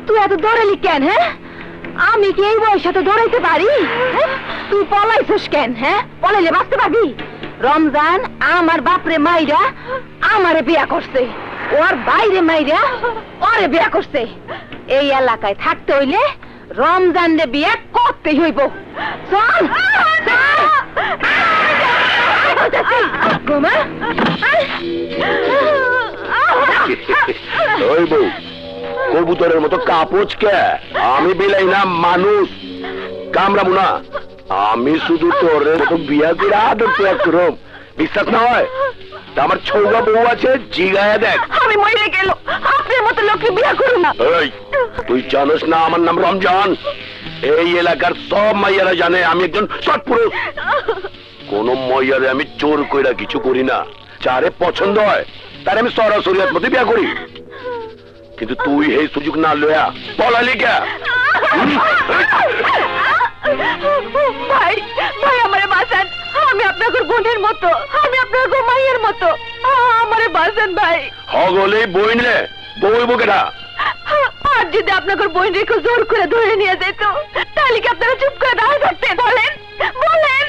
তুই এত দৌড়ালি কেন? হ্যাঁ, আমি কি এই বয়সে তো দৌড়াইতে পারি? তুই পলাইছিস কেন? হ্যাঁ, পলাইলে বাঁচতে পারবি? রমজান আমার বাপরে মাইরা আমারে বিয়া করছে, ওর বাইরে মাইরা ওরে বিয়া করছে। এই এলাকায় থাকতে হইলে রমজান রে বিয়া করতেই হইব। চল ওই বউ, কবুতরের মতো কাপড় কে? আমি বিলাই না মানুষ, কামড়াবো না। আমি শুধু তোর মতো বিয়া করে আদর ত্যাগ করব। বিশ্বাস না হয় আমার ছৌগা বউ আছে, জিগায়া দেখ। আমি মরে গেল আপনার মতো লোককে বিয়া করব না। এই, তুই জানিস না আমার নাম রমজান? এই এলাকার সব মাইয়ারা জানে আমি একজন সৎপুরুষ। কোন মাইয়ারে আমি জোর কইরা কিছু করি না। যারে পছন্দ হয় তারে আমি সরাসরি মধ্যে বিয়া করি। কিন্তু তুই এই সুযোগ না লয়া পলালি কে? ভাই ভাই আমারে বাঁচান, আমি আপনাদের বোনের মতো, আমি আপনাদের মায়ের মতো, আমারে বাঁচান ভাই। হগলে বই নে বই বকেটা। আর যদি আপনাদের বোন রেখে জোর করে ধরে নিয়ে যেত, তাহলে কি আপনারা চুপ করে দাঁড়িয়ে থাকতেন? বলেন বলেন।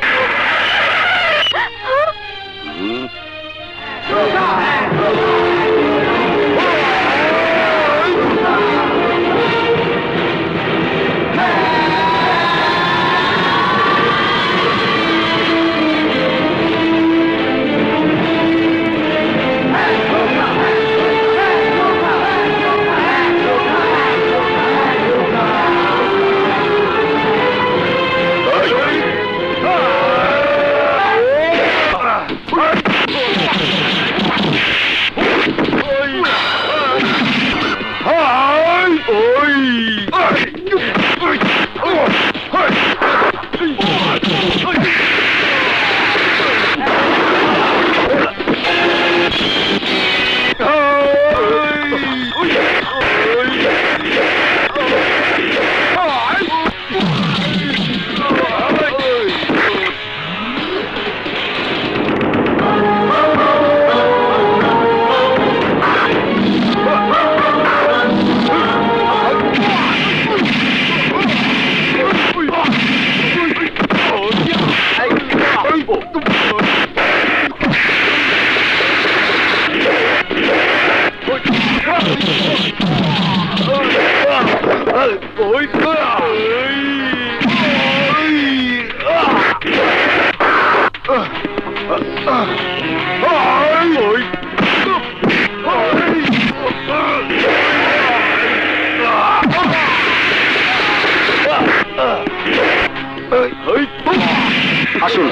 আসুন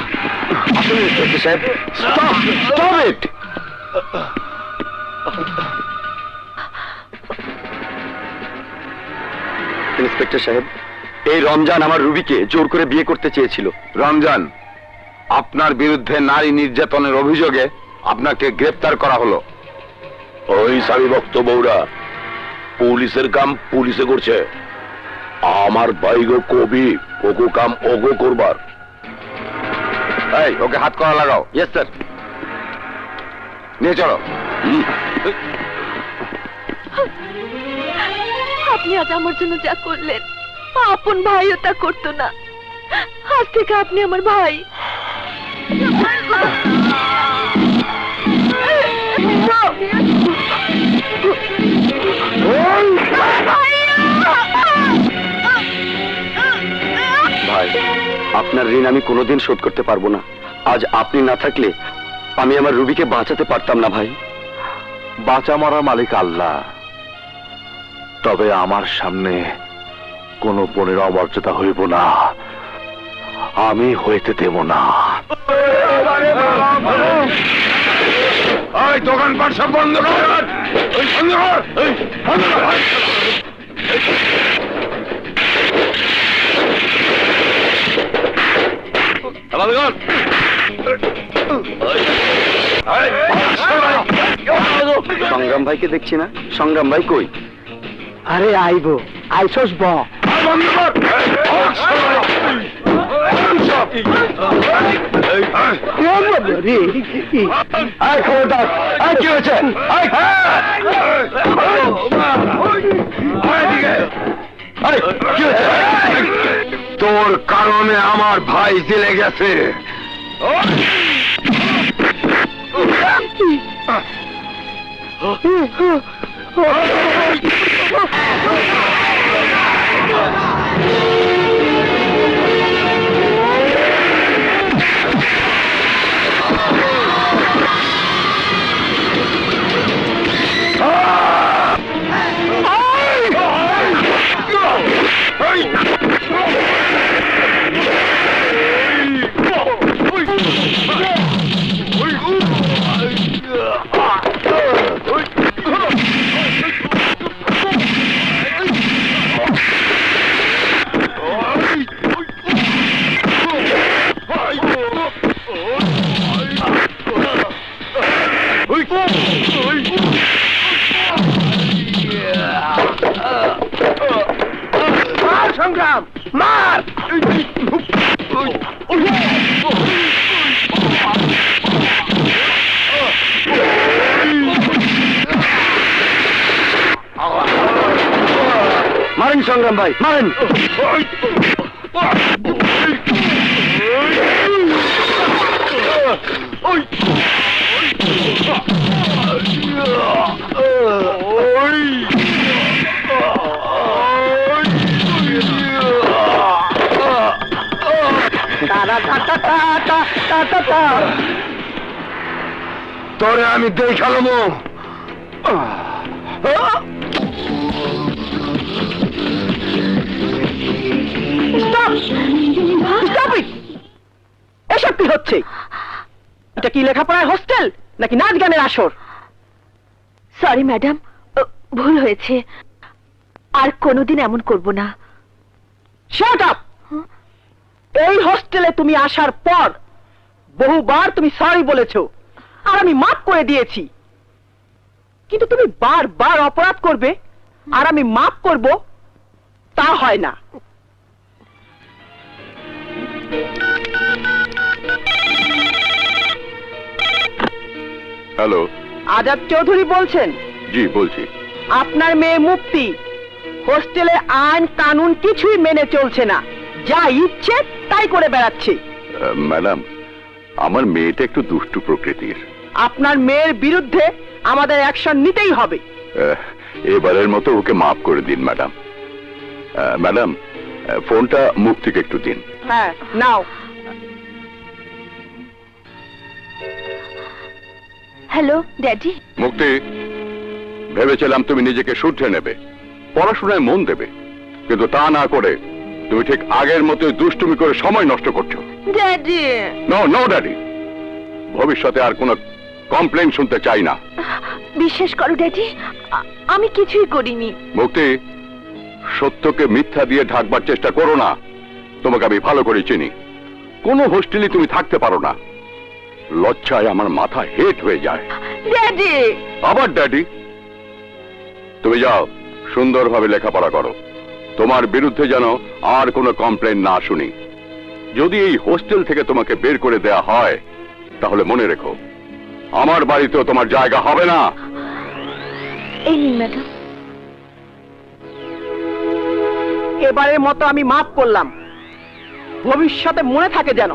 আসুন ইন্সপেক্টর সাহেব। Stop stop it. ইন্সপেক্টর সাহেব, এই রমজান আমার রুবিকে জোর করে বিয়ে করতে চেয়েছিল। রমজান, আপনার বিরুদ্ধে নারী নির্যাতনের অভিযোগে আপনাকে গ্রেফতার করা হলো। ওই স্বামী ভক্ত বউরা পুলিশের কাম পুলিশে করছে, আমার ভাইগো কবি ওগো কাম ওগো করবার। এই, ওকে হাত করা লাগাও। Yes sir. নিয়ে চলো। আপনি আজ আমার জন্য যা করলেন, আপন ভাইও তা করতো না। আজ থেকে আপনি আমার ভাই। ভাই, আপনার ঋণ আমি কোনোদিন শোধ করতে পারবো না। আজ আপনি না থাকলে আমি আমার রুবিকে বাঁচাতে পারতাম না ভাই। বাঁচা মারা মালিক আল্লাহ, তবে আমার সামনে কোনো বোনের অমর্যাদা হইব না, আমি হইতে দেব না। দোকানপাট সব বন্ধ কর। সংগ্রাম ভাইকে দেখছি না। সংগ্রাম ভাই কই? আরে আইব, আইসস ব। খবরদার, কি হয়েছে? এই, কি হয়েছে? তোর কারণে আমার ভাই জেলে গেছে। সংগ্রাম মার। মারেন সংগ্রাম ভাই, মারেন। তোরে আমি দেখালাম। এসব কি হচ্ছে? এটা কি লেখাপড়ার হোস্টেল নাকি নাচ গানের আসর? সরি ম্যাডাম, ভুল হয়েছে, আর কোনোদিন এমন করব না। Shut up! এই হোস্টেলে তুমি আসার পর বহুবার তুমি সরি বলেছো, আর আমি মাফ করে দিয়েছি, কিন্তু তুমি বারবার অপরাধ করবে আর আমি মাফ করব, তা হয় না। হ্যালো, আজাদ চৌধুরী বলছেন? জি বলছি। আপনার মেয়ে মুক্তি হোস্টেলে আইন কানুন কিছুই মেনে চলছে না, যা ইচ্ছে তাই করে বেড়াচ্ছে। ম্যাডাম, আমার মেয়েটা একটু দুষ্টু প্রকৃতির। আপনার মেয়ের বিরুদ্ধে আমাদের অ্যাকশন নিতেই হবে। এবারের মতো ওকে মাফ করে দিন ম্যাডাম। ম্যাডাম, ফোনটা মুক্তিকে একটু দিন। হ্যাঁ, নাও। Hello daddy. মুক্তি, ভেবেছিলাম তুমি নিজেকে শুধরে নেবে, পড়াশোনায় মন দেবে, কিন্তু তা না করে তুমি ঠিক আগের মতোই দুষ্টুমি করে সময় নষ্ট করছো। ড্যাডি। নো নো ড্যাডি, ভবিষ্যতে আর কোনো কমপ্লেন শুনতে চাই না। বিশ্বাস করো ড্যাডি, আমি কিছুই করিনি। মুক্তি, সত্যকে মিথ্যা দিয়ে ঢাকবার চেষ্টা করো না। তোমাকে আমি ভালো করে চিনি, কোনো হোস্টেলে তুমি থাকতে পারো না। লজ্জায় আমার মাথা হেট হয়ে যায়। ড্যাডি। আবার ড্যাডি? তুমি যাও, সুন্দরভাবে লেখাপড়া করো। তোমার বিরুদ্ধে যেন আর কোনো কমপ্লেন না শুনি। যদি এই হোস্টেল থেকে তোমাকে বের করে দেয়া হয়, তাহলে মনে রেখো, আমার বাড়িতেও তোমার জায়গা হবে না। এই নিন ম্যাডাম। এবারের মতো আমি মাফ করলাম, ভবিষ্যতে মনে থাকে যেন।